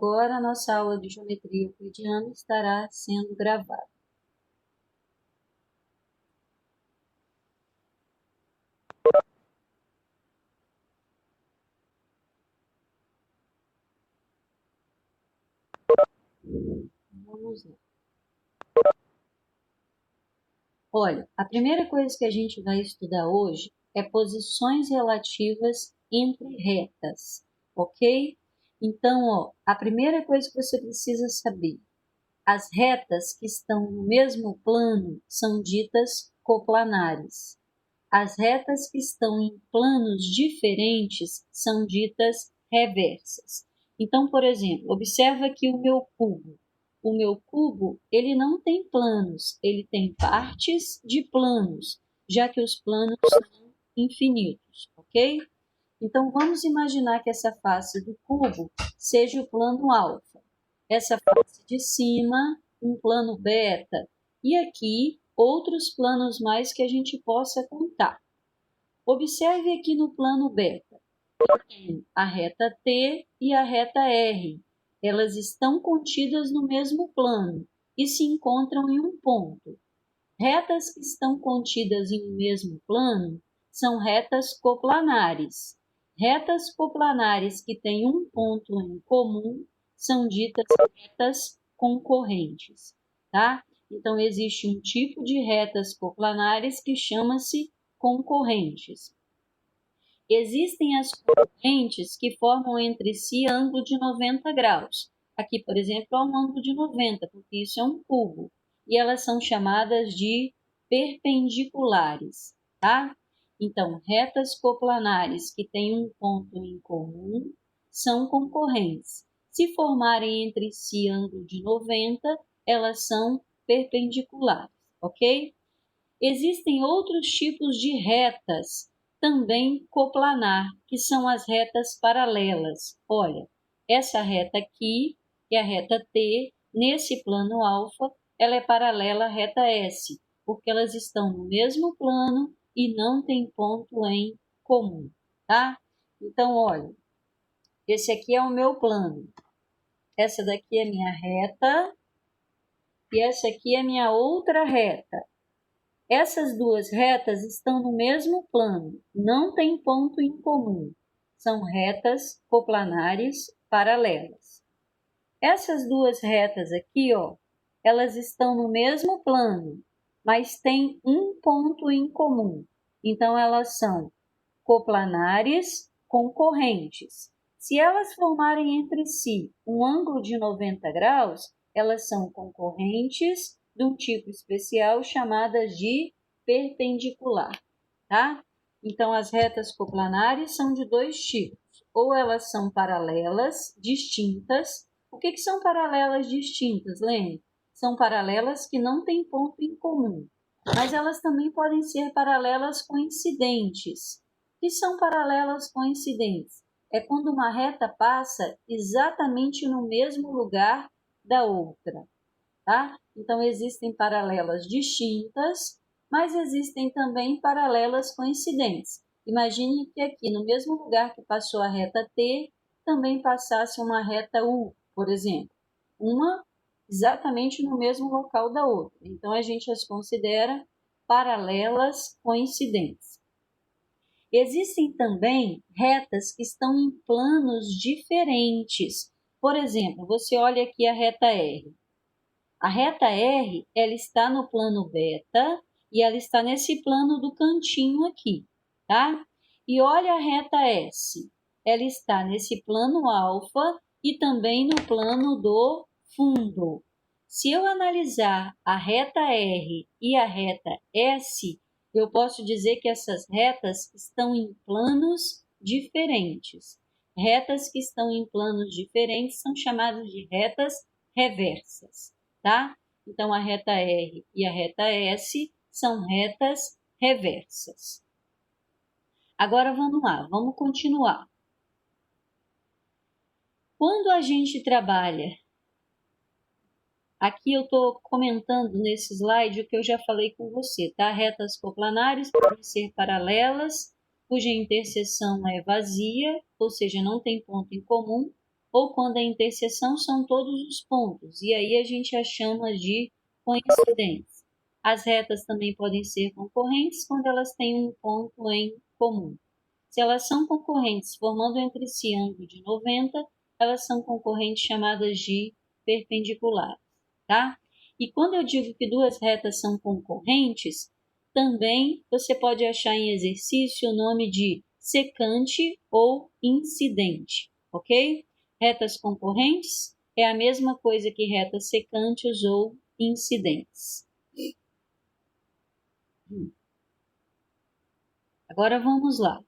Agora a nossa aula de geometria euclidiana estará sendo gravada. Vamos lá. Olha, a primeira coisa que a gente vai estudar hoje é posições relativas entre retas, ok? Então, a primeira coisa que você precisa saber, as retas que estão no mesmo plano são ditas coplanares. As retas que estão em planos diferentes são ditas reversas. Então, por exemplo, observa aqui o meu cubo. O meu cubo, ele não tem planos, ele tem partes de planos, já que os planos são infinitos, ok? Então, vamos imaginar que essa face do cubo seja o plano alfa. Essa face de cima, um plano beta. E aqui, outros planos mais que a gente possa contar. Observe aqui no plano beta. Eu tenho a reta T e a reta R. Elas estão contidas no mesmo plano e se encontram em um ponto. Retas que estão contidas em um mesmo plano são retas coplanares. Retas coplanares que têm um ponto em comum são ditas retas concorrentes, tá? Então, existe um tipo de retas coplanares que chama-se concorrentes. Existem as concorrentes que formam entre si ângulo de 90 graus. Aqui, por exemplo, é um ângulo de 90, porque isso é um cubo. E elas são chamadas de perpendiculares, tá? Então, retas coplanares que têm um ponto em comum são concorrentes. Se formarem entre si ângulo de 90, elas são perpendiculares, ok? Existem outros tipos de retas, também coplanar, que são as retas paralelas. Olha, essa reta aqui, que é a reta T, nesse plano alfa, ela é paralela à reta S, porque elas estão no mesmo plano e não têm ponto em comum, tá? Então, olha, esse aqui é o meu plano. Essa daqui é minha reta e essa aqui é minha outra reta. Essas duas retas estão no mesmo plano, não tem ponto em comum. São retas coplanares paralelas. Essas duas retas aqui, elas estão no mesmo plano, mas têm um ponto em comum. Então, elas são coplanares concorrentes. Se elas formarem entre si um ângulo de 90 graus, elas são concorrentes de um tipo especial chamadas de perpendicular, tá? Então, as retas coplanares são de dois tipos. Ou elas são paralelas, distintas. O que são paralelas distintas, Lene? São paralelas que não têm ponto em comum, mas elas também podem ser paralelas coincidentes. O que são paralelas coincidentes? É quando uma reta passa exatamente no mesmo lugar da outra, tá? Então, existem paralelas distintas, mas existem também paralelas coincidentes. Imagine que aqui, no mesmo lugar que passou a reta T, também passasse uma reta U, por exemplo. Uma exatamente no mesmo local da outra. Então, a gente as considera paralelas coincidentes. Existem também retas que estão em planos diferentes. Por exemplo, você olha aqui a reta R. A reta R, ela está no plano beta e ela está nesse plano do cantinho aqui, tá? E olha a reta S, ela está nesse plano alfa e também no plano do fundo. Se eu analisar a reta R e a reta S, eu posso dizer que essas retas estão em planos diferentes. Retas que estão em planos diferentes são chamadas de retas reversas, tá? Então, a reta R e a reta S são retas reversas. Agora, vamos lá, vamos continuar. Quando a gente trabalha, aqui eu estou comentando nesse slide o que eu já falei com você, tá? Retas coplanares podem ser paralelas, cuja interseção é vazia, ou seja, não tem ponto em comum, ou quando a interseção são todos os pontos, e aí a gente a chama de coincidência. As retas também podem ser concorrentes quando elas têm um ponto em comum. Se elas são concorrentes formando entre si ângulo de 90, elas são concorrentes chamadas de perpendiculares, tá? E quando eu digo que duas retas são concorrentes, também você pode achar em exercício o nome de secante ou incidente, ok? Retas concorrentes é a mesma coisa que retas secantes ou incidentes. Agora vamos lá.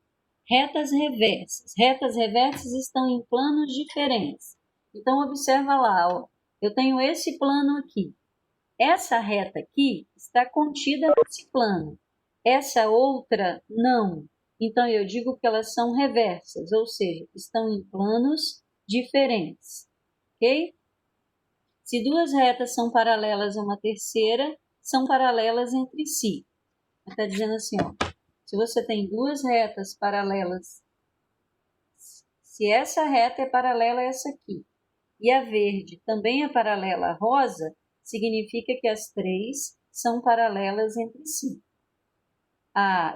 Retas reversas. Retas reversas estão em planos diferentes. Então, observa lá, ó. Eu tenho esse plano aqui. Essa reta aqui está contida nesse plano. Essa outra, não. Então, eu digo que elas são reversas, ou seja, estão em planos diferentes. Ok? Se duas retas são paralelas a uma terceira, são paralelas entre si. Está dizendo assim, ó. Se você tem duas retas paralelas, se essa reta é paralela a essa aqui, e a verde também é paralela à rosa, significa que as três são paralelas entre si.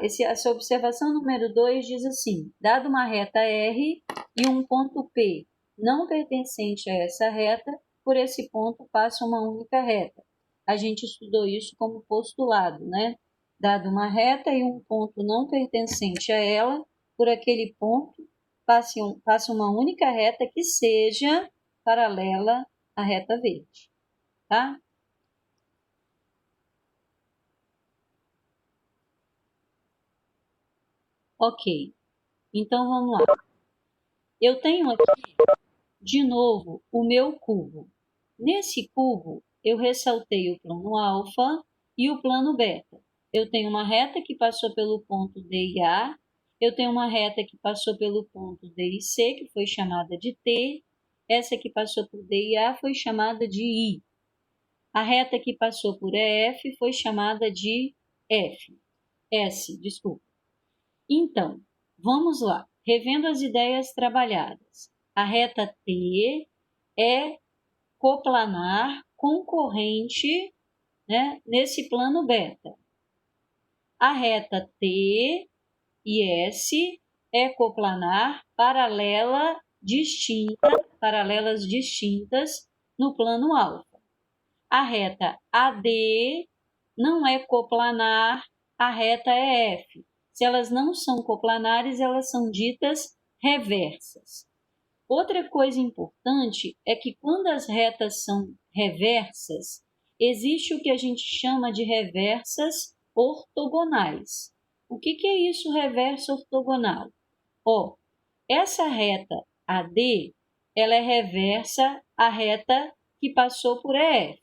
Essa observação número 2 diz assim, dado uma reta R e um ponto P não pertencente a essa reta, por esse ponto passa uma única reta. A gente estudou isso como postulado, né? Dado uma reta e um ponto não pertencente a ela, por aquele ponto passa uma única reta que seja paralela à reta verde, tá? Ok, então vamos lá. Eu tenho aqui, de novo, o meu cubo. Nesse cubo, eu ressaltei o plano alfa e o plano beta. Eu tenho uma reta que passou pelo ponto D e A, eu tenho uma reta que passou pelo ponto D e C, que foi chamada de T, essa que passou por D e A foi chamada de I. A reta que passou por EF foi chamada de S, desculpa. Então, vamos lá, revendo as ideias trabalhadas. A reta T é coplanar concorrente, né, nesse plano beta. A reta T e S é coplanar paralelas distintas no plano alfa. A reta AD não é coplanar, a reta é F. Se elas não são coplanares, elas são ditas reversas. Outra coisa importante é que quando as retas são reversas, existe o que a gente chama de reversas ortogonais. O que é isso, reversa ortogonal? Essa reta AD, ela é reversa à reta que passou por EF.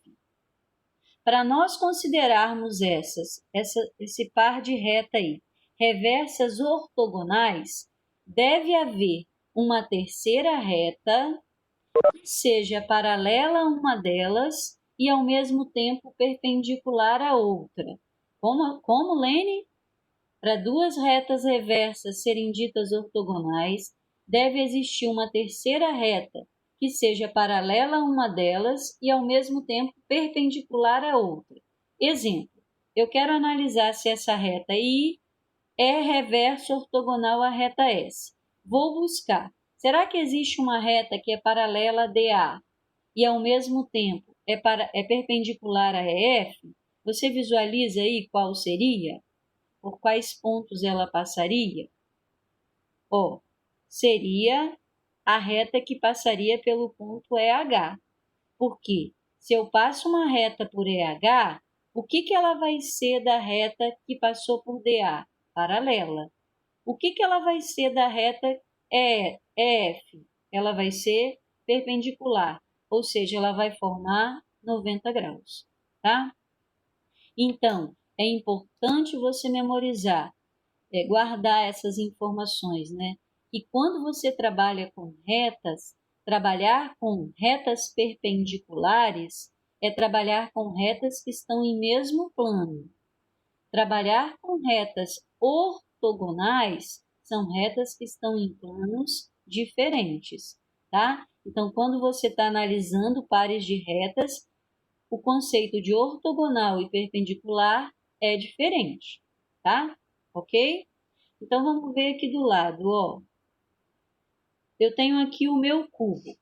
Para nós considerarmos esse par de reta aí, reversas ortogonais, deve haver uma terceira reta que seja paralela a uma delas e ao mesmo tempo perpendicular à outra. Como Lene? Para duas retas reversas serem ditas ortogonais, deve existir uma terceira reta que seja paralela a uma delas e ao mesmo tempo perpendicular à outra. Exemplo, eu quero analisar se essa reta I é reverso ortogonal à reta S. Vou buscar, será que existe uma reta que é paralela a DA e ao mesmo tempo é perpendicular a EF? Você visualiza aí qual seria? Por quais pontos ela passaria? Seria a reta que passaria pelo ponto EH. Porque se eu passo uma reta por EH, o que ela vai ser da reta que passou por DA? Paralela. O que ela vai ser da reta EF? Ela vai ser perpendicular, ou seja, ela vai formar 90 graus, tá? Então, é importante você memorizar, guardar essas informações, né? E quando você trabalha com retas, trabalhar com retas perpendiculares é trabalhar com retas que estão em mesmo plano. Trabalhar com retas ortogonais são retas que estão em planos diferentes, tá? Então, quando você está analisando pares de retas, o conceito de ortogonal e perpendicular é diferente, tá? Ok? Então, vamos ver aqui do lado, ó. Eu tenho aqui o meu cubo.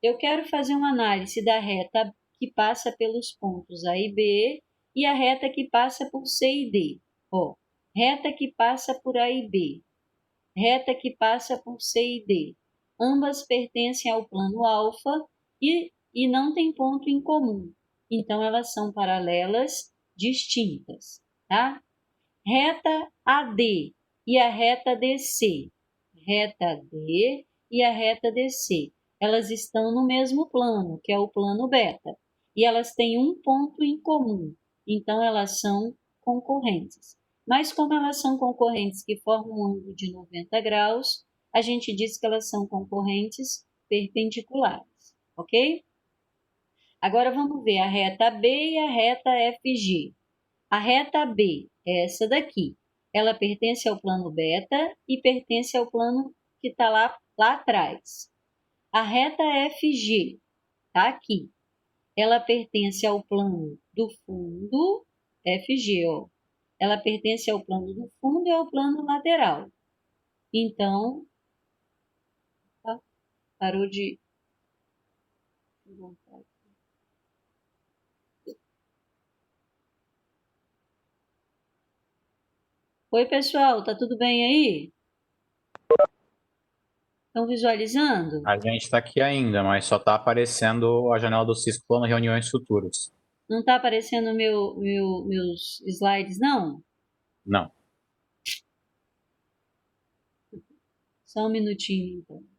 Eu quero fazer uma análise da reta que passa pelos pontos A e B e a reta que passa por C e D. Ó, reta que passa por A e B, reta que passa por C e D. Ambas pertencem ao plano alfa e não tem ponto em comum. Então, elas são paralelas distintas, tá? Reta AD e a reta DC. Reta D e a reta DC. Elas estão no mesmo plano, que é o plano beta. E elas têm um ponto em comum. Então, elas são concorrentes. Mas como elas são concorrentes que formam um ângulo de 90 graus, a gente diz que elas são concorrentes perpendiculares, ok? Agora vamos ver a reta B e a reta FG. A reta B é essa daqui. Ela pertence ao plano beta e pertence ao plano que está lá atrás. A reta FG está aqui. Ela pertence ao plano do fundo, FG, ó. Ela pertence ao plano do fundo e ao plano lateral. Então, tá? Parou de... Oi, pessoal, tá tudo bem aí? Estão visualizando? A gente está aqui ainda, mas só está aparecendo a janela do Cisco Plano Reuniões Futuras. Não está aparecendo meus slides, não? Não. Só um minutinho, então.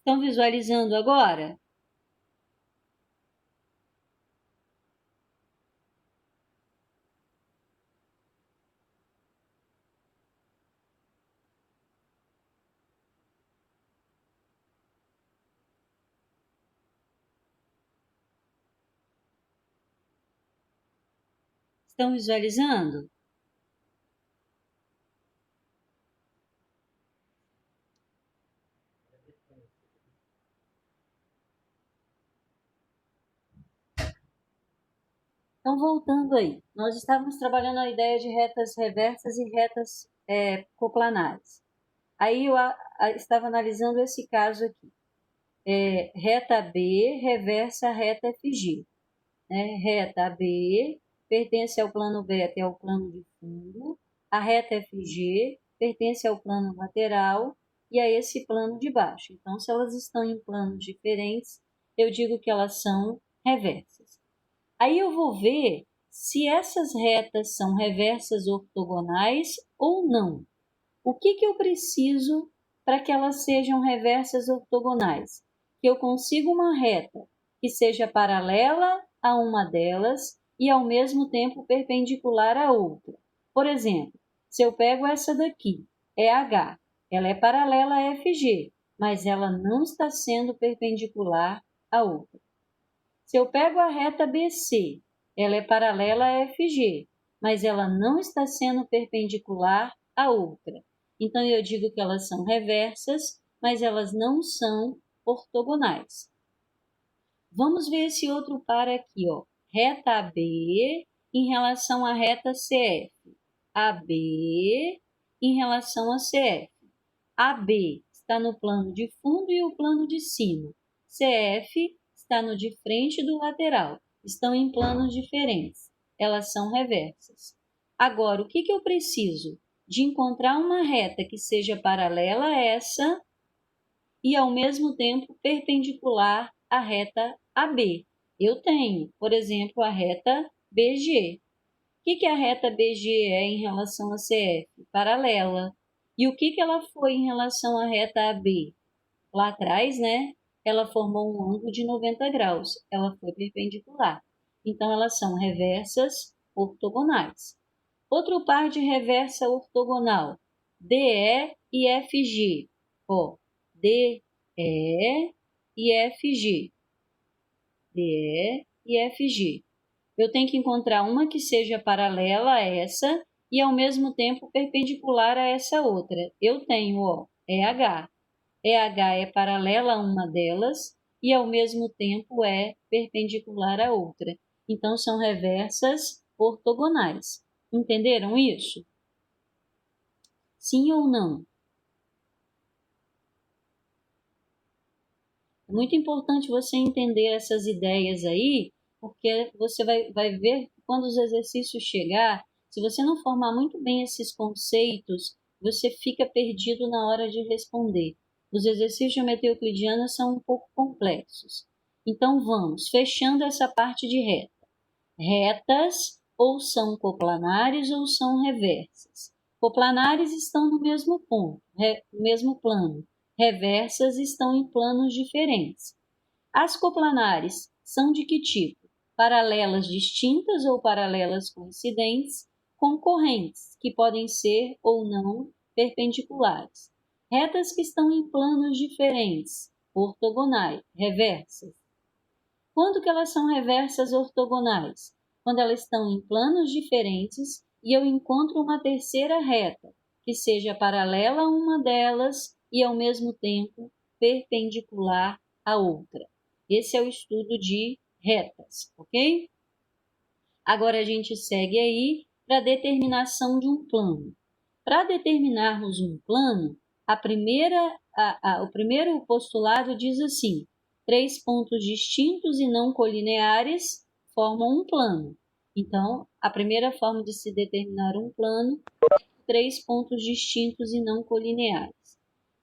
Estão visualizando agora? Estão visualizando? Então, voltando aí, nós estávamos trabalhando a ideia de retas reversas e retas coplanares. Aí eu estava analisando esse caso aqui. Reta B reversa a reta FG. Né? Reta B pertence ao plano beta e ao plano de fundo. A reta FG pertence ao plano lateral e a esse plano de baixo. Então, se elas estão em planos diferentes, eu digo que elas são reversas. Aí eu vou ver se essas retas são reversas ortogonais ou não. O que eu preciso para que elas sejam reversas ortogonais? Que eu consiga uma reta que seja paralela a uma delas e ao mesmo tempo perpendicular à outra. Por exemplo, se eu pego essa daqui, é H, ela é paralela a FG, mas ela não está sendo perpendicular à outra. Se eu pego a reta BC, ela é paralela a FG, mas ela não está sendo perpendicular à outra. Então, eu digo que elas são reversas, mas elas não são ortogonais. Vamos ver esse outro par aqui, ó. Reta AB em relação à reta CF. AB em relação a CF. AB está no plano de fundo e o plano de cima. CF está no de frente e do lateral. Estão em planos diferentes. Elas são reversas. Agora, o que eu preciso? De encontrar uma reta que seja paralela a essa e, ao mesmo tempo, perpendicular à reta AB. Eu tenho, por exemplo, a reta BG. O que a reta BG é em relação a CF? Paralela. E o que ela foi em relação à reta AB? Lá atrás, né? Ela formou um ângulo de 90 graus. Ela foi perpendicular. Então, elas são reversas ortogonais. Outro par de reversa ortogonal, DE e FG. Ó, DE e FG. DE e FG. Eu tenho que encontrar uma que seja paralela a essa e ao mesmo tempo perpendicular a essa outra. Eu tenho, ó, EH. EH é paralela a uma delas e ao mesmo tempo é perpendicular à outra. Então, são reversas ortogonais. Entenderam isso? Sim ou não? É muito importante você entender essas ideias aí, porque você vai ver que quando os exercícios chegar, se você não formar muito bem esses conceitos, você fica perdido na hora de responder. Os exercícios de geometria euclidiana são um pouco complexos. Então, vamos, fechando essa parte de reta. Retas ou são coplanares ou são reversas. Coplanares estão no mesmo ponto, no mesmo plano. Reversas estão em planos diferentes. As coplanares são de que tipo? Paralelas distintas ou paralelas coincidentes, concorrentes, que podem ser ou não perpendiculares. Retas que estão em planos diferentes, ortogonais, reversas. Quando que elas são reversas ortogonais? Quando elas estão em planos diferentes e eu encontro uma terceira reta, que seja paralela a uma delas e ao mesmo tempo perpendicular à outra. Esse é o estudo de retas, ok? Agora a gente segue aí para a determinação de um plano. Para determinarmos um plano, o primeiro postulado diz assim: 3 pontos distintos e não colineares formam um plano. Então, a primeira forma de se determinar um plano é 3 pontos distintos e não colineares.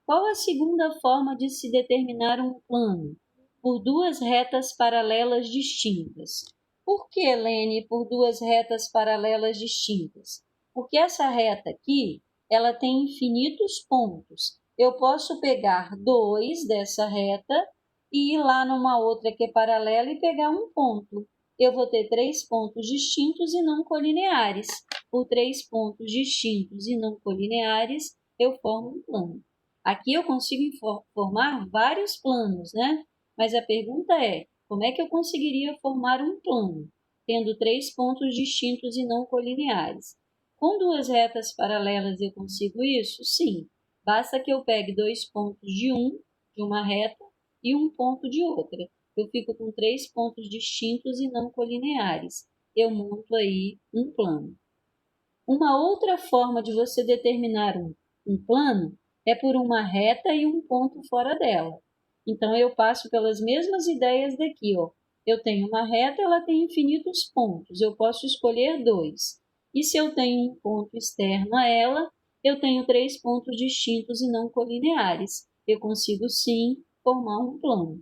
Qual a segunda forma de se determinar um plano? Por duas retas paralelas distintas. Por que, Helene, por duas retas paralelas distintas? Porque essa reta aqui, ela tem infinitos pontos. Eu posso pegar 2 dessa reta e ir lá numa outra que é paralela e pegar um ponto. Eu vou ter 3 pontos distintos e não colineares. Por 3 pontos distintos e não colineares, eu formo um plano. Aqui eu consigo formar vários planos, né? Mas a pergunta é, como é que eu conseguiria formar um plano, tendo 3 pontos distintos e não colineares? Com duas retas paralelas eu consigo isso? Sim. Basta que eu pegue 2 pontos de uma reta, e um ponto de outra. Eu fico com 3 pontos distintos e não colineares. Eu monto aí um plano. Uma outra forma de você determinar um plano é por uma reta e um ponto fora dela. Então, eu passo pelas mesmas ideias daqui, ó. Eu tenho uma reta, ela tem infinitos pontos. Eu posso escolher 2. E se eu tenho um ponto externo a ela, eu tenho 3 pontos distintos e não colineares. Eu consigo, sim, formar um plano.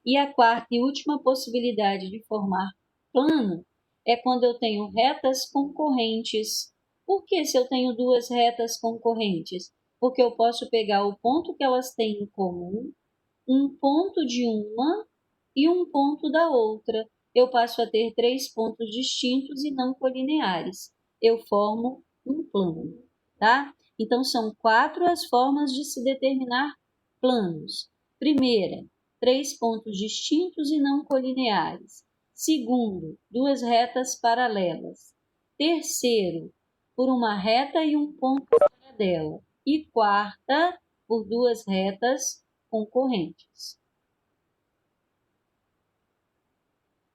E a quarta e última possibilidade de formar plano é quando eu tenho retas concorrentes. Por que se eu tenho duas retas concorrentes? Porque eu posso pegar o ponto que elas têm em comum, um ponto de uma e um ponto da outra. Eu passo a ter 3 pontos distintos e não colineares. Eu formo um plano, tá? Então, são 4 as formas de se determinar planos. Primeira, 3 pontos distintos e não colineares. Segundo, 2 retas paralelas. Terceiro, por uma reta e um ponto fora dela. E quarta, por 2 retas concorrentes.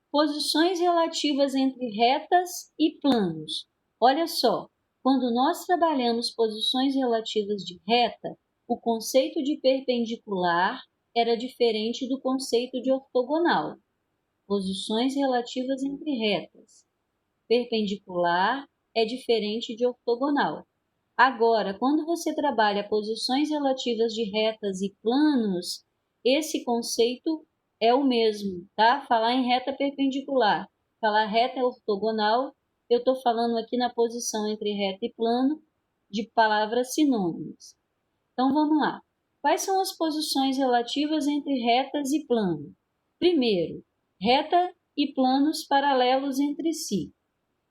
Posições relativas entre retas e planos. Olha só, quando nós trabalhamos posições relativas de reta, o conceito de perpendicular era diferente do conceito de ortogonal. Posições relativas entre retas. Perpendicular é diferente de ortogonal. Agora, quando você trabalha posições relativas de retas e planos, esse conceito é o mesmo, tá? Falar em reta perpendicular, falar reta ortogonal, eu estou falando aqui na posição entre reta e plano de palavras sinônimas. Então, vamos lá. Quais são as posições relativas entre retas e plano? Primeiro, reta e planos paralelos entre si.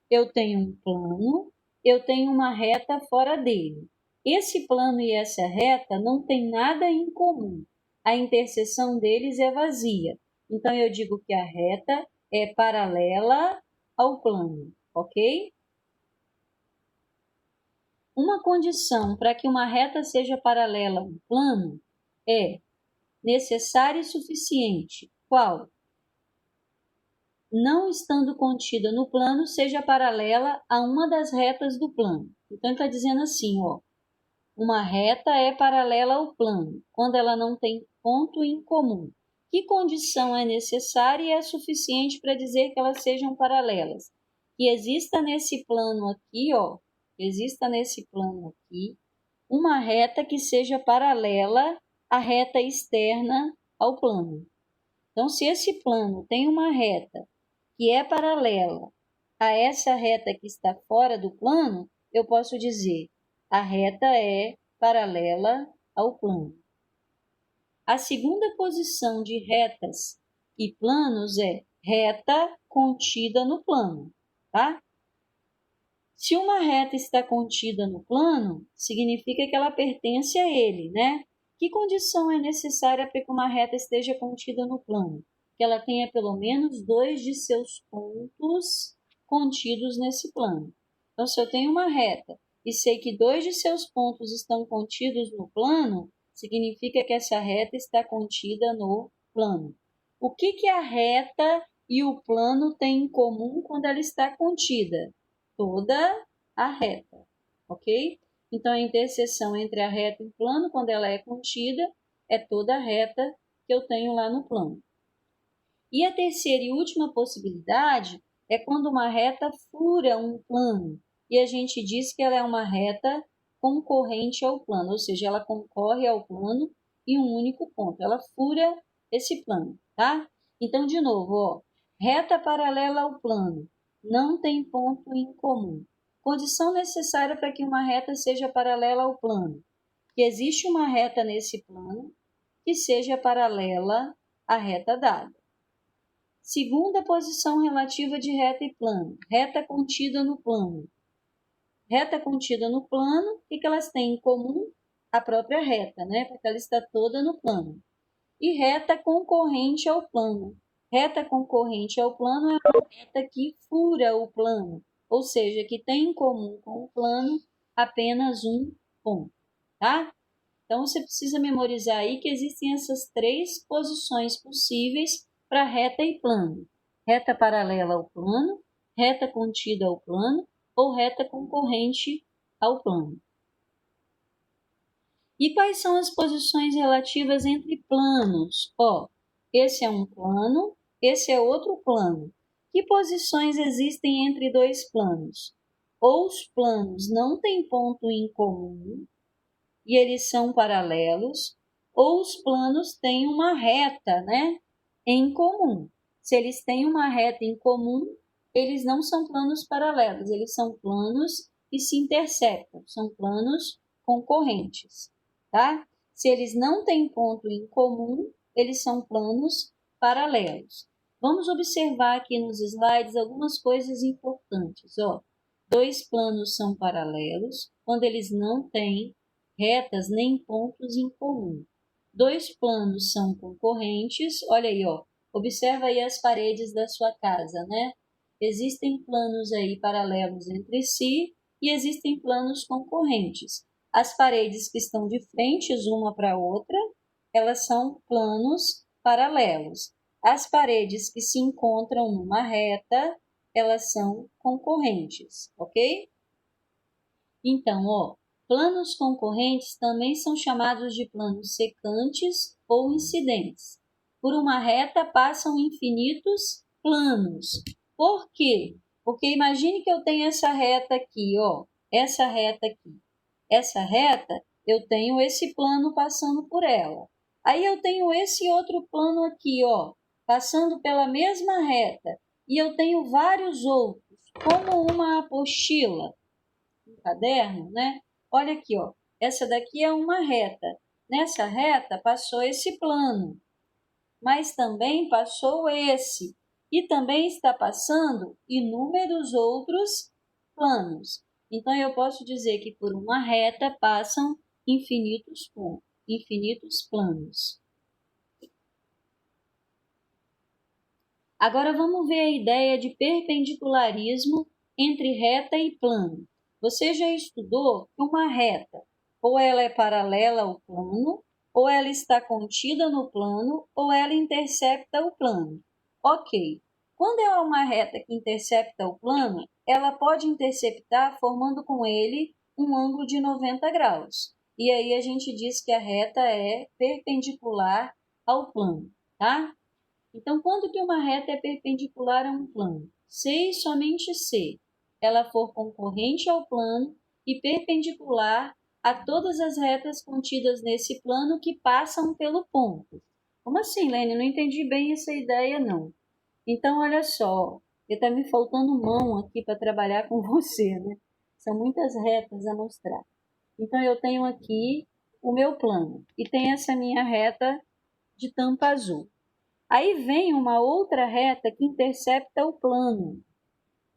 Eu tenho um plano eu tenho uma reta fora dele. Esse plano e essa reta não tem nada em comum. A interseção deles é vazia. Então, eu digo que a reta é paralela ao plano, ok? Uma condição para que uma reta seja paralela a um plano é necessária e suficiente. Qual? Não estando contida no plano, seja paralela a uma das retas do plano. Então, está dizendo assim, ó, uma reta é paralela ao plano, quando ela não tem ponto em comum. Que condição é necessária e é suficiente para dizer que elas sejam paralelas? Que exista nesse plano aqui, ó, uma reta que seja paralela à reta externa ao plano. Então, se esse plano tem uma reta que é paralela a essa reta que está fora do plano, eu posso dizer a reta é paralela ao plano. A segunda posição de retas e planos é reta contida no plano, tá? Se uma reta está contida no plano, significa que ela pertence a ele, né? Que condição é necessária para que uma reta esteja contida no plano? Que ela tenha pelo menos 2 de seus pontos contidos nesse plano. Então, se eu tenho uma reta e sei que 2 de seus pontos estão contidos no plano, significa que essa reta está contida no plano. O que a reta e o plano têm em comum quando ela está contida? Toda a reta, ok? Então, a interseção entre a reta e o plano, quando ela é contida, é toda a reta que eu tenho lá no plano. E a terceira e última possibilidade é quando uma reta fura um plano, e a gente diz que ela é uma reta concorrente ao plano, ou seja, ela concorre ao plano em um único ponto, ela fura esse plano, tá? Então, de novo, ó, reta paralela ao plano, não tem ponto em comum. Condição necessária para que uma reta seja paralela ao plano, que existe uma reta nesse plano que seja paralela à reta dada. Segunda posição relativa de reta e plano, reta contida no plano. Reta contida no plano, o que elas têm em comum? A própria reta, né? Porque ela está toda no plano. E reta concorrente ao plano. Reta concorrente ao plano é uma reta que fura o plano, ou seja, que tem em comum com o plano apenas um ponto, tá? Então, você precisa memorizar aí que existem essas 3 posições possíveis para reta e plano. Reta paralela ao plano, reta contida ao plano ou reta concorrente ao plano. E quais são as posições relativas entre planos? Ó, esse é um plano, esse é outro plano. Que posições existem entre 2 planos? Ou os planos não têm ponto em comum, e eles são paralelos, ou os planos têm uma reta, né, em comum. Se eles têm uma reta em comum, eles não são planos paralelos, eles são planos que se intersectam, são planos concorrentes, tá? Se eles não têm ponto em comum, eles são planos paralelos. Vamos observar aqui nos slides algumas coisas importantes, ó. 2 planos são paralelos quando eles não têm retas nem pontos em comum. 2 planos são concorrentes. Olha aí, ó. Observa aí as paredes da sua casa, né? Existem planos aí paralelos entre si e existem planos concorrentes. As paredes que estão de frente uma para a outra, elas são planos paralelos. As paredes que se encontram numa reta, elas são concorrentes, ok? Então, ó, planos concorrentes também são chamados de planos secantes ou incidentes. Por uma reta passam infinitos planos. Por quê? Porque imagine que eu tenho essa reta aqui, ó, essa reta aqui. Essa reta, eu tenho esse plano passando por ela. Aí eu tenho esse outro plano aqui, ó, passando pela mesma reta. E eu tenho vários outros, como uma apostila, um caderno, né? Olha aqui, ó. Essa daqui é uma reta. Nessa reta passou esse plano, mas também passou esse. E também está passando inúmeros outros planos. Então, eu posso dizer que por uma reta passam infinitos planos. Agora, vamos ver a ideia de perpendicularismo entre reta e plano. Você já estudou que uma reta, ou ela é paralela ao plano, ou ela está contida no plano, ou ela intercepta o plano. Ok. Quando é uma reta que intercepta o plano, ela pode interceptar formando com ele um ângulo de 90 graus. E aí a gente diz que a reta é perpendicular ao plano, tá? Então, quando que uma reta é perpendicular a um plano? Se e somente se ela for concorrente ao plano e perpendicular a todas as retas contidas nesse plano que passam pelo ponto. Como assim, Lene? Não entendi bem essa ideia, não. Então, olha só, está me faltando mão aqui para trabalhar com você, né? São muitas retas a mostrar. Então, eu tenho aqui o meu plano e tem essa minha reta de tampa azul. Aí vem uma outra reta que intercepta o plano.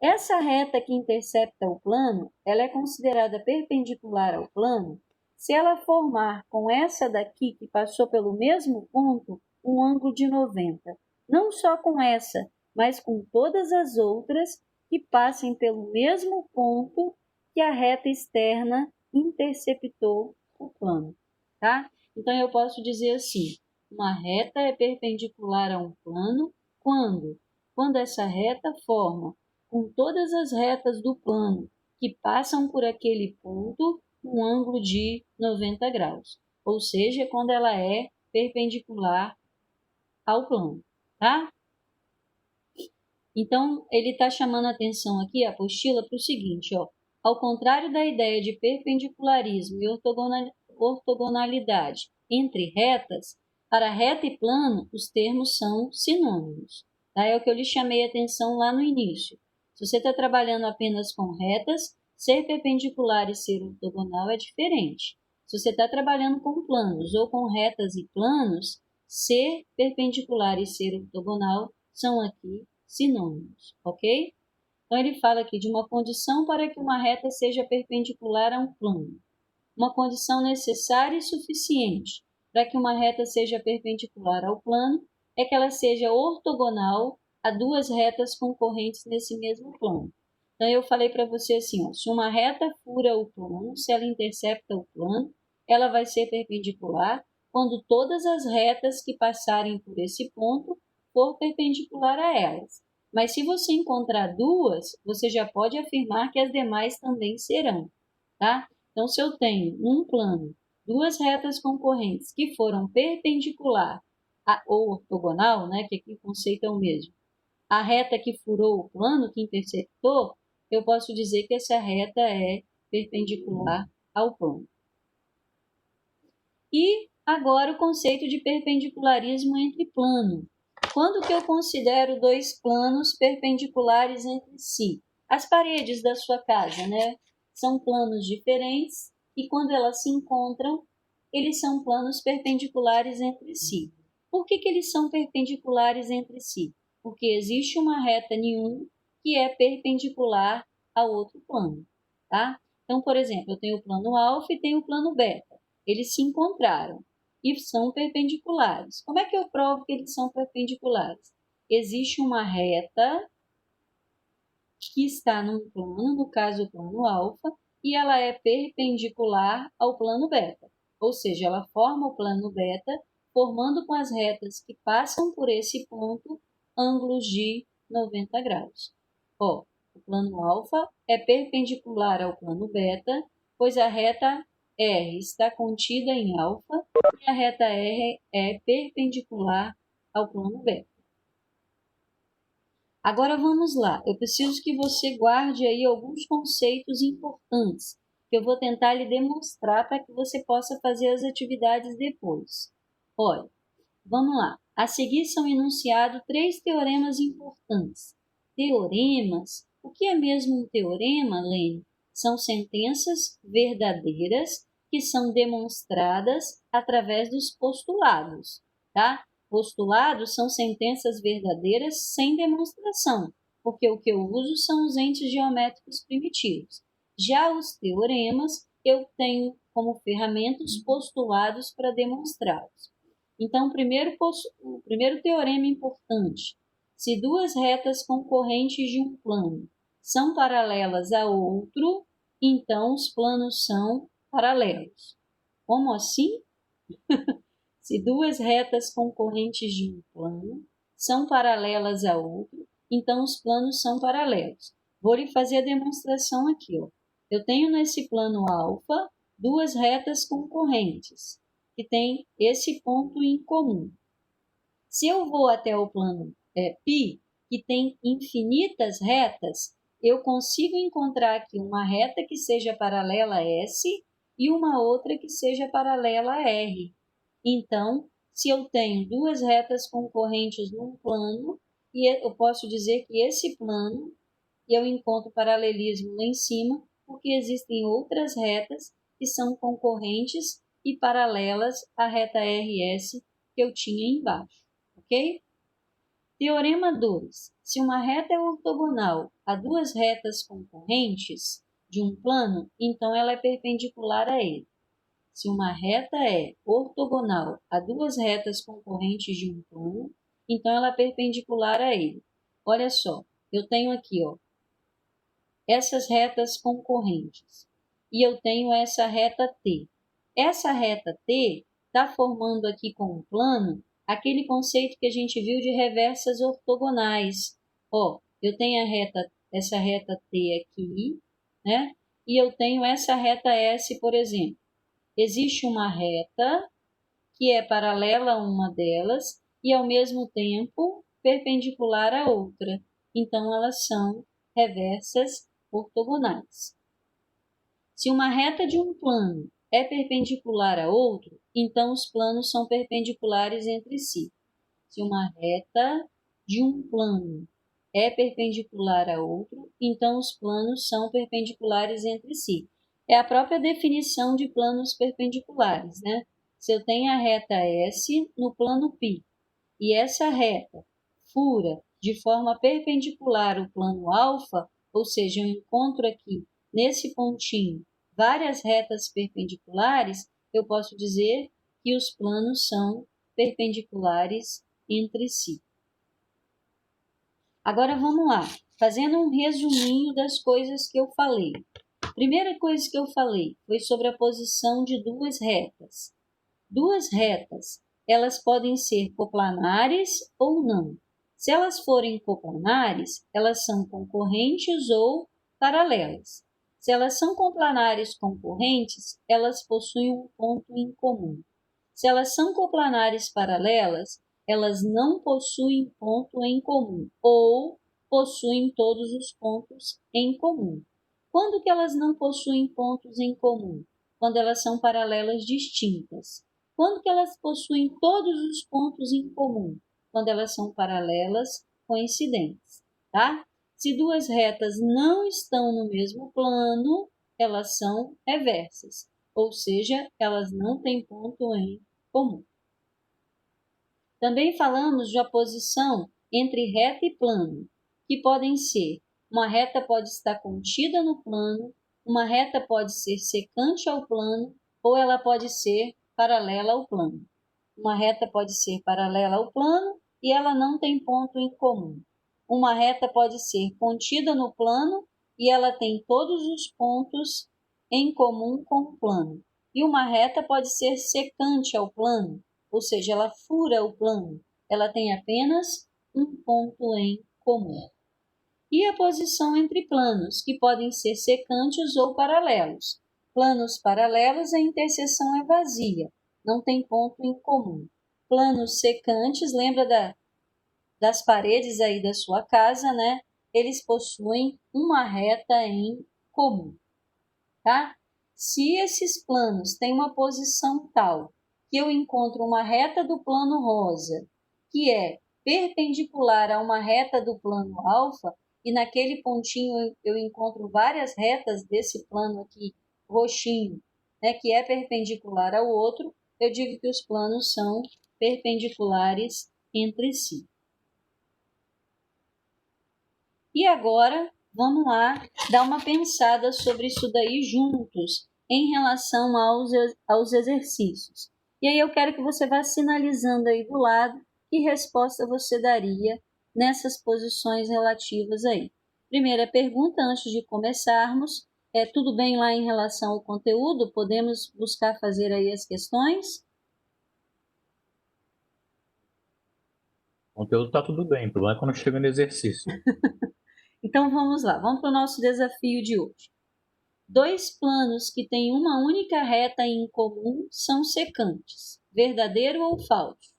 Essa reta que intercepta o plano, ela é considerada perpendicular ao plano se ela formar com essa daqui que passou pelo mesmo ponto um ângulo de 90. Não só com essa, mas com todas as outras que passem pelo mesmo ponto que a reta externa interceptou o plano, tá? Então eu posso dizer assim: uma reta é perpendicular a um plano quando essa reta forma com todas as retas do plano que passam por aquele ponto um ângulo de 90 graus, ou seja, quando ela é perpendicular ao plano, tá? Então, ele está chamando a atenção aqui, a apostila, para o seguinte, ó. Ao contrário da ideia de perpendicularismo e ortogonalidade entre retas, para reta e plano, os termos são sinônimos. Tá? É o que eu lhe chamei a atenção lá no início. Se você está trabalhando apenas com retas, ser perpendicular e ser ortogonal é diferente. Se você está trabalhando com planos ou com retas e planos, ser perpendicular e ser ortogonal são aqui sinônimos, ok? Então, ele fala aqui de uma condição para que uma reta seja perpendicular a um plano. Uma condição necessária e suficiente para que uma reta seja perpendicular ao plano é que ela seja ortogonal a duas retas concorrentes nesse mesmo plano. Então, eu falei para você assim, ó, se uma reta fura o plano, se ela intercepta o plano, ela vai ser perpendicular quando todas as retas que passarem por esse ponto for perpendicular a elas. Mas se você encontrar duas, você já pode afirmar que as demais também serão, tá? Então, se eu tenho num plano duas retas concorrentes que foram perpendicular ou ortogonal, né, que aqui o conceito é o mesmo, a reta que furou o plano, que interceptou, eu posso dizer que essa reta é perpendicular ao plano. E agora o conceito de perpendicularismo entre plano. Quando que eu considero dois planos perpendiculares entre si? As paredes da sua casa, né? São planos diferentes e quando elas se encontram, eles são planos perpendiculares entre si. Por que eles são perpendiculares entre si? Porque existe uma reta em um que é perpendicular ao outro plano, tá? Então, por exemplo, eu tenho o plano alfa e tenho o plano beta. Eles se encontraram e são perpendiculares. Como é que eu provo que eles são perpendiculares? Existe uma reta que está num plano, no caso o plano alfa, e ela é perpendicular ao plano beta. Ou seja, ela forma o plano beta, formando com as retas que passam por esse ponto ângulos de 90 graus. Ó, o plano alfa é perpendicular ao plano beta, pois a reta R está contida em alfa e a reta R é perpendicular ao plano beta. Agora vamos lá, eu preciso que você guarde aí alguns conceitos importantes, que eu vou tentar lhe demonstrar para que você possa fazer as atividades depois. Olha, vamos lá. A seguir são enunciados 3 teoremas importantes. Teoremas, o que é mesmo um teorema, Lene? São sentenças verdadeiras que são demonstradas através dos postulados, tá? Postulados são sentenças verdadeiras sem demonstração, porque o que eu uso são os entes geométricos primitivos. Já os teoremas, eu tenho como ferramentas postulados para demonstrá-los. Então, o primeiro teorema importante: se duas retas concorrentes de um plano são paralelas a outro, então os planos são paralelos. Como assim? Se duas retas concorrentes de um plano são paralelas a outro, então os planos são paralelos. Vou lhe fazer a demonstração aqui. Ó. Eu tenho nesse plano alfa duas retas concorrentes, que têm esse ponto em comum. Se eu vou até o plano π, que tem infinitas retas, eu consigo encontrar aqui uma reta que seja paralela a S e uma outra que seja paralela a R. Então, se eu tenho duas retas concorrentes num plano, e eu posso dizer que esse plano, eu encontro paralelismo lá em cima, porque existem outras retas que são concorrentes e paralelas à reta RS que eu tinha embaixo, ok? Teorema 2. Se uma reta é ortogonal a duas retas concorrentes de um plano, então ela é perpendicular a ele. Se uma reta é ortogonal a duas retas concorrentes de um plano, então ela é perpendicular a ele. Olha só, eu tenho aqui, ó, essas retas concorrentes e eu tenho essa reta T. Essa reta T está formando aqui com o plano aquele conceito que a gente viu de reversas ortogonais. Ó, eu tenho essa reta T aqui, né? E eu tenho essa reta S, por exemplo. Existe uma reta que é paralela a uma delas e, ao mesmo tempo, perpendicular à outra. Então, elas são reversas ortogonais. Se uma reta de um plano é perpendicular a outro, então os planos são perpendiculares entre si. Se uma reta de um plano é perpendicular a outro, então os planos são perpendiculares entre si. É a própria definição de planos perpendiculares, né? Se eu tenho a reta S no plano π e essa reta fura de forma perpendicular o plano alfa, ou seja, eu encontro aqui nesse pontinho várias retas perpendiculares, eu posso dizer que os planos são perpendiculares entre si. Agora vamos lá, fazendo um resuminho das coisas que eu falei. A primeira coisa que eu falei foi sobre a posição de duas retas. Duas retas, elas podem ser coplanares ou não. Se elas forem coplanares, elas são concorrentes ou paralelas. Se elas são coplanares concorrentes, elas possuem um ponto em comum. Se elas são coplanares paralelas, elas não possuem ponto em comum ou possuem todos os pontos em comum. Quando que elas não possuem pontos em comum? Quando elas são paralelas distintas. Quando que elas possuem todos os pontos em comum? Quando elas são paralelas coincidentes, tá? Se duas retas não estão no mesmo plano, elas são reversas, ou seja, elas não têm ponto em comum. Também falamos da posição entre reta e plano, que podem ser: uma reta pode estar contida no plano, uma reta pode ser secante ao plano, ou ela pode ser paralela ao plano. Uma reta pode ser paralela ao plano e ela não tem ponto em comum. Uma reta pode ser contida no plano e ela tem todos os pontos em comum com o plano. E uma reta pode ser secante ao plano, ou seja, ela fura o plano. Ela tem apenas um ponto em comum. E a posição entre planos, que podem ser secantes ou paralelos. Planos paralelos, a interseção é vazia, não tem ponto em comum. Planos secantes, lembra das paredes aí da sua casa, né? Eles possuem uma reta em comum, tá? Se esses planos têm uma posição tal que eu encontro uma reta do plano rosa, que é perpendicular a uma reta do plano alfa, e naquele pontinho eu encontro várias retas desse plano aqui, roxinho, né, que é perpendicular ao outro, eu digo que os planos são perpendiculares entre si. E agora, vamos lá dar uma pensada sobre isso daí juntos em relação aos exercícios. E aí eu quero que você vá sinalizando aí do lado que resposta você daria nessas posições relativas aí. Primeira pergunta, antes de começarmos, tudo bem lá em relação ao conteúdo? Podemos buscar fazer aí as questões? O conteúdo está tudo bem, o problema é quando chega no exercício. Então vamos lá, vamos para o nosso desafio de hoje. Dois planos que têm uma única reta em comum são secantes. Verdadeiro ou falso?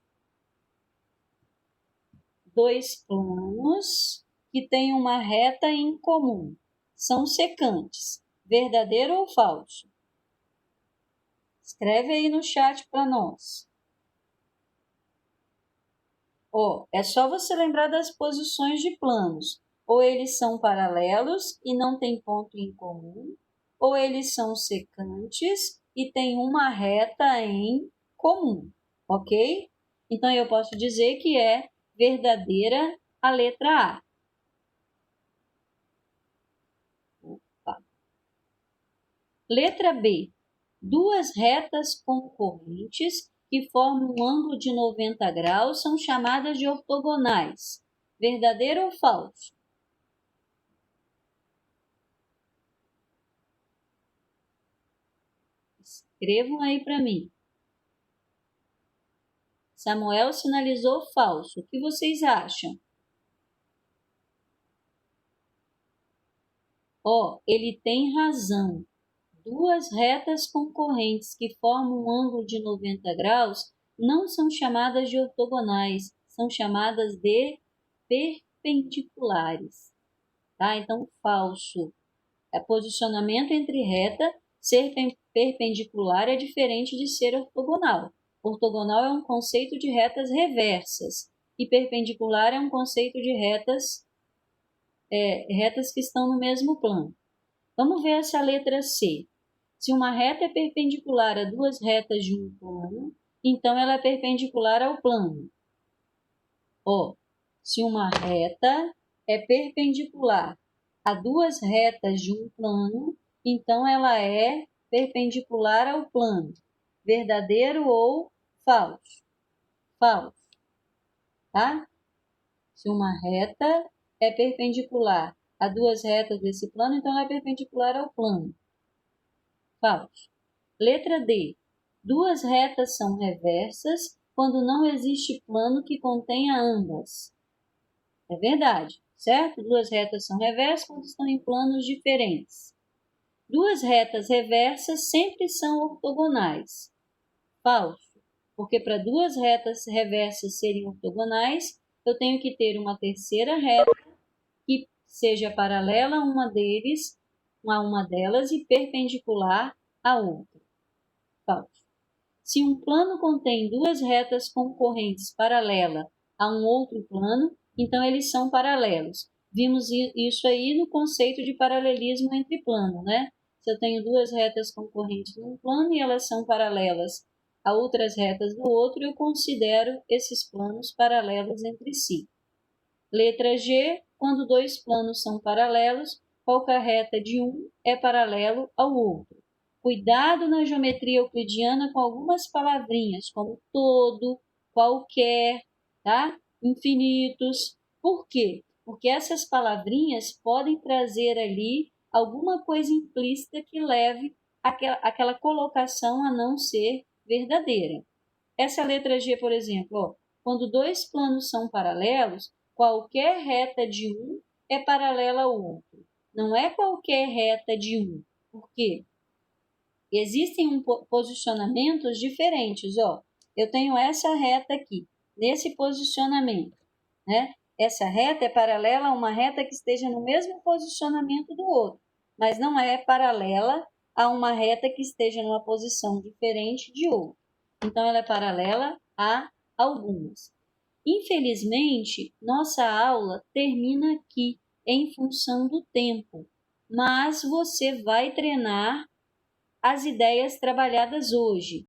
Dois planos que têm uma reta em comum são secantes. Verdadeiro ou falso? Escreve aí no chat para nós. É só você lembrar das posições de planos. Ou eles são paralelos e não têm ponto em comum, ou eles são secantes e têm uma reta em comum, ok? Então, eu posso dizer que é verdadeira a letra A. Opa. Letra B. Duas retas concorrentes que formam um ângulo de 90 graus são chamadas de ortogonais. Verdadeiro ou falso? Escrevam aí para mim. Samuel sinalizou falso. O que vocês acham? Ele tem razão. Duas retas concorrentes que formam um ângulo de 90 graus não são chamadas de ortogonais, são chamadas de perpendiculares. Tá? Então, falso. Posicionamento entre reta, ser perpendicular é diferente de ser ortogonal. Ortogonal é um conceito de retas reversas e perpendicular é um conceito de retas que estão no mesmo plano. Vamos ver essa letra C. Se uma reta é perpendicular a duas retas de um plano, então ela é perpendicular ao plano. Se uma reta é perpendicular a duas retas de um plano, então ela é perpendicular ao plano. Verdadeiro ou falso? Falso, tá? Se uma reta é perpendicular a duas retas desse plano, então ela é perpendicular ao plano. Falso. Letra D. Duas retas são reversas quando não existe plano que contenha ambas. É verdade, certo? Duas retas são reversas quando estão em planos diferentes. Duas retas reversas sempre são ortogonais. Falso, porque para duas retas reversas serem ortogonais, eu tenho que ter uma terceira reta que seja paralela a uma delas e perpendicular à outra. Falso. Se um plano contém duas retas concorrentes paralelas a um outro plano, então eles são paralelos. Vimos isso aí no conceito de paralelismo entre plano, né? Se eu tenho duas retas concorrentes num plano e elas são paralelas a outras retas do outro, eu considero esses planos paralelos entre si. Letra G, quando dois planos são paralelos, qualquer reta de um é paralelo ao outro. Cuidado na geometria euclidiana com algumas palavrinhas, como todo, qualquer, tá? Infinitos. Por quê? Porque essas palavrinhas podem trazer ali alguma coisa implícita que leve aquela colocação a não ser verdadeira. Essa letra G, por exemplo, quando dois planos são paralelos, qualquer reta de um é paralela ao outro. Não é qualquer reta de um. Por quê? Existem posicionamentos diferentes. Eu tenho essa reta aqui, nesse posicionamento. Né? Essa reta é paralela a uma reta que esteja no mesmo posicionamento do outro, mas não é paralela a uma reta que esteja numa posição diferente de outra. Então, ela é paralela a algumas. Infelizmente, nossa aula termina aqui em função do tempo, mas você vai treinar as ideias trabalhadas hoje.